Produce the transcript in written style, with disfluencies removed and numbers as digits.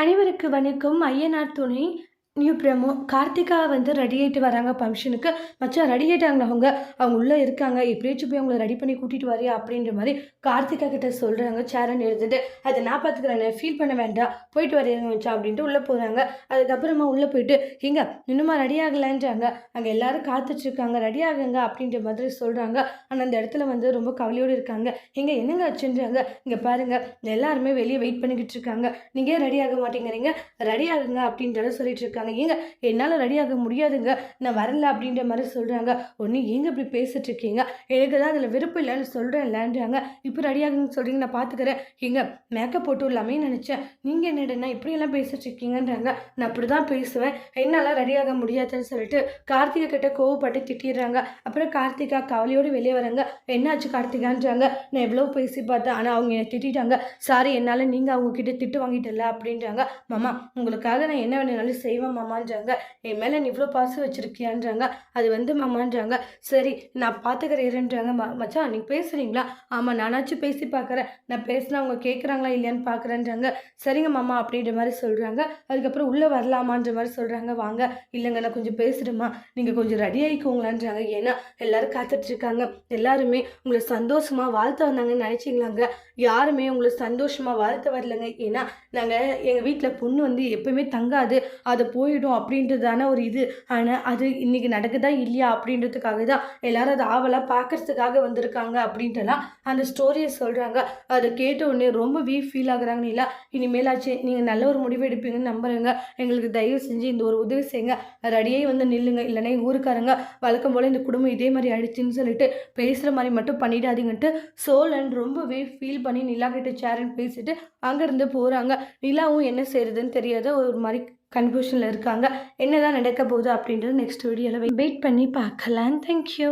அனைவருக்கு வணக்கம். ஐயனார் துணை நியூ ப்ரோமோ. கார்த்திகா வந்து ரெடி ஆகிட்டு வராங்க ஃபங்க்ஷனுக்கு. மச்சான் ரெடி ஆகிட்டாங்களா அவங்க உள்ளே இருக்காங்க, எப்படியாச்சும் போய் அவங்கள ரெடி பண்ணி கூட்டிகிட்டு வரியா அப்படின்ற மாதிரி கார்த்திகா கிட்ட சொல்கிறாங்க. சேரன் எடுத்துகிட்டு அதை நான் பார்த்துக்கிறேன், ஃபீல் பண்ண வேண்டாம், போயிட்டு வரையாங்க மச்சான் அப்படின்ட்டு உள்ளே போகிறாங்க. அதுக்கப்புறமா உள்ளே போயிட்டு இங்கே இன்னுமா ரெடி ஆகலான்றாங்க. அங்கே எல்லாரும் காத்துட்ருக்காங்க, ரெடி ஆகுங்க அப்படின்ற மாதிரி சொல்கிறாங்க. ஆனால் அந்த இடத்துல வந்து ரொம்ப கவலையோடு இருக்காங்க. இங்கே என்னங்க ஆச்சுன்றாங்க. இங்கே பாருங்கள், எல்லாருமே வெளியே வெயிட் பண்ணிக்கிட்டு இருக்காங்க, நீங்கள் ஏன் ரெடி ஆக மாட்டேங்கிறீங்க, ரெடி ஆகுங்க அப்படின்றத சொல்லிட்டு இருக்காங்க. ஏங்க என்னால் ரெடி ஆக முடியாதுங்க, நான் வரல அப்படின்ற மாதிரி சொல்கிறாங்க. ஒன்று ஏங்க இப்படி பேசிட்டு இருக்கீங்க, எனக்கு தான் அதில் விருப்பம் இல்லைன்னு சொல்கிறேன்லான்றாங்க. இப்போ ரெடி ஆகுன்னு சொல்கிறீங்க, நான் பார்த்துக்கிறேன், எங்க மேக்கப் போட்டு இல்லாமே நினச்சேன், நீங்கள் என்னடனா இப்படியெல்லாம் பேசிட்டு இருக்கீங்கன்றாங்க. நான் அப்படி தான் பேசுவேன், என்னால் ரெடி ஆக முடியாதுன்னு சொல்லிட்டு கார்த்திகா கிட்ட கோவப்பட்டு திட்டிடுறாங்க. அப்புறம் கார்த்திகா கவலையோடு வெளியே வராங்க. என்னாச்சு கார்த்திகான்றாங்க. நான் எவ்வளோ பேசி பார்த்தேன், ஆனால் அவங்க என்னை திட்டாங்க, சாரி என்னால் நீங்கள் அவங்கக்கிட்ட திட்டு வாங்கிட்டல அப்படின்றாங்க. மாமா உங்களுக்காக நான் என்ன வேணுனாலும் செய்வேன் மாமான்றாங்க. என் மேலே நீ இவ்வளோ பாசம் வச்சுருக்கியான்றாங்க. அது வந்து மாமான்றாங்க. சரி நான் பார்த்துக்கிறேன்றாங்க. மச்சான் நீங்கள் பேசுகிறீங்களா? ஆமாம் நானாச்சும் பேசி பார்க்குறேன், நான் பேசினா அவங்க கேட்குறாங்களா இல்லையான்னு பார்க்குறேன்றாங்க. சரிங்க மாமா அப்படின்ற மாதிரி சொல்கிறாங்க. அதுக்கப்புறம் உள்ளே வரலாமான்ற மாதிரி சொல்கிறாங்க. வாங்க. இல்லைங்க நான் கொஞ்சம் பேசுகிறேம்மா, நீங்கள் கொஞ்சம் ரெடி ஆகிக்கோங்களான்றாங்க. ஏன்னா எல்லோரும் காத்துட்ருக்காங்க, எல்லாருமே உங்களை சந்தோஷமாக வாழ்த்த வந்தாங்கன்னு நினச்சிங்களாங்க. யாருமே உங்களை சந்தோஷமாக வாழ்த்த வரலைங்க. ஏன்னா நாங்கள் எங்கள் வீட்டில் பொண்ணு வந்து எப்போவுமே தங்காது, அதை போயிடும் அப்படின்றதான ஒரு இது. ஆனால் அது இன்றைக்கி நடக்குதா இல்லையா அப்படின்றதுக்காக தான் எல்லாரும் அதை ஆவலாக பார்க்கறதுக்காக வந்திருக்காங்க அப்படின்ட்டுலாம் அந்த ஸ்டோரியை சொல்கிறாங்க. அதை கேட்ட உடனே ரொம்ப ஃபீல் ஆகுறாங்க. இல்லை இனிமேலாச்சு நீங்கள் நல்ல ஒரு முடிவு எடுப்பீங்கன்னு நம்புகிறேங்க, எங்களுக்கு தயவு செஞ்சு இந்த ஒரு உதவி செய்யுங்க, ரெடியாகி வந்து நில்லுங்க, இல்லைன்னா ஊருக்காரங்க வழக்கம் போல் இந்த குடும்பம் இதே மாதிரி ஆயிடுச்சுன்னு சொல்லிட்டு பேசுகிற மாதிரி மட்டும் பண்ணிடாதீங்கன்ட்டு சோழன் ரொம்பவே ஃபீல் பண்ணி நிலா கிட்ட சேரன் பேசிட்டு அங்கேருந்து போகிறாங்க. நிலாவும் என்ன செய்யறதுன்னு தெரியாத ஒரு மாதிரி கன்ஃபியூஷனில் இருக்காங்க. என்னதான் நடக்க போகுது அப்படின்றது நெக்ஸ்ட் வீடியோவில் வெயிட் பண்ணி பார்க்கலாம். தேங்க்யூ.